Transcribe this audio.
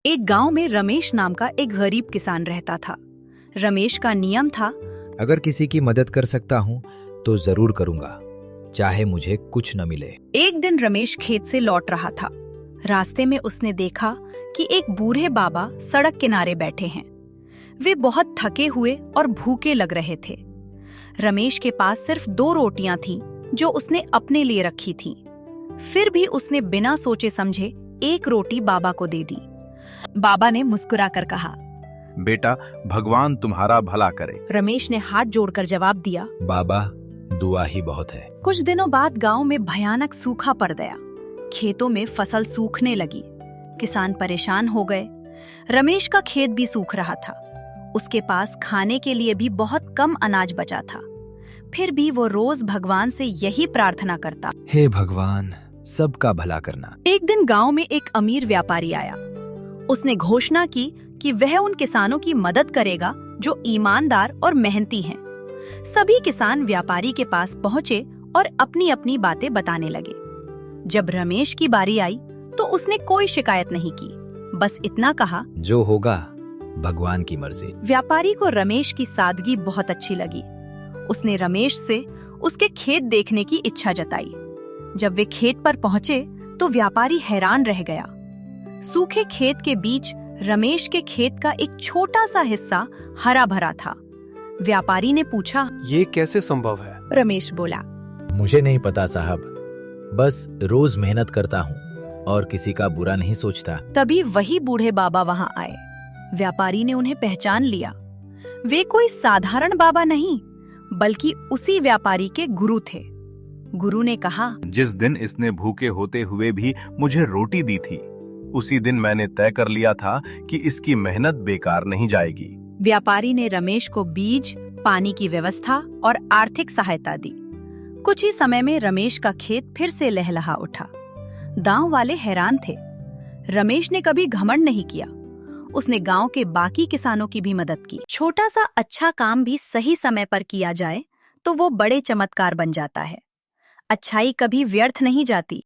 एक गांव में रमेश नाम का एक गरीब किसान रहता था। रमेश का नियम था, अगर किसी की मदद कर सकता हूँ तो जरूर करूँगा, चाहे मुझे कुछ न मिले। एक दिन रमेश खेत से लौट रहा था। रास्ते में उसने देखा कि एक बूढ़े बाबा सड़क किनारे बैठे हैं। वे बहुत थके हुए और भूखे लग रहे थे। रमेश के पास सिर्फ 2 रोटियां थीं जो उसने अपने लिए रखी थीं। फिर भी उसने बिना सोचे समझे एक रोटी बाबा को दे दी। बाबा ने मुस्कुराकर कहा, बेटा, भगवान तुम्हारा भला करे। रमेश ने हाथ जोड़कर जवाब दिया, बाबा, दुआ ही बहुत है। कुछ दिनों बाद गांव में भयानक सूखा पड़ गया। खेतों में फसल सूखने लगी। किसान परेशान हो गए। रमेश का खेत भी सूख रहा था। उसके पास खाने के लिए भी बहुत कम अनाज बचा था। फिर भी वो रोज भगवान से यही प्रार्थना करता, हे भगवान, सबका भला करना। एक दिन गांव में एक अमीर व्यापारी आया। उसने घोषणा की कि वह उन किसानों की मदद करेगा जो ईमानदार और मेहनती हैं। सभी किसान व्यापारी के पास पहुंचे और अपनी अपनी बातें बताने लगे। जब रमेश की बारी आई तो उसने कोई शिकायत नहीं की, बस इतना कहा, जो होगा भगवान की मर्जी। व्यापारी को रमेश की सादगी बहुत अच्छी लगी। उसने रमेश से उसके खेत देखने की इच्छा जताई। जब वे खेत पर पहुंचे तो व्यापारी हैरान रह गया। सूखे खेत के बीच रमेश के खेत का एक छोटा सा हिस्सा हरा भरा था। व्यापारी ने पूछा, ये कैसे संभव है? रमेश बोला, मुझे नहीं पता साहब, बस रोज मेहनत करता हूँ और किसी का बुरा नहीं सोचता। तभी वही बूढ़े बाबा वहां आए। व्यापारी ने उन्हें पहचान लिया। वे कोई साधारण बाबा नहीं, बल्कि उसी व्यापारी के गुरु थे। गुरु ने कहा, जिस दिन इसने भूखे होते हुए भी मुझे रोटी दी थी, उसी दिन मैंने तय कर लिया था कि इसकी मेहनत बेकार नहीं जाएगी। व्यापारी ने रमेश को बीज, पानी की व्यवस्था और आर्थिक सहायता दी। कुछ ही समय में रमेश का खेत फिर से लहलहा उठा। गांव वाले हैरान थे। रमेश ने कभी घमंड नहीं किया। उसने गांव के बाकी किसानों की भी मदद की। छोटा सा अच्छा काम भी सही समय पर किया जाए तो वो बड़े चमत्कार बन जाता है। अच्छाई कभी व्यर्थ नहीं जाती।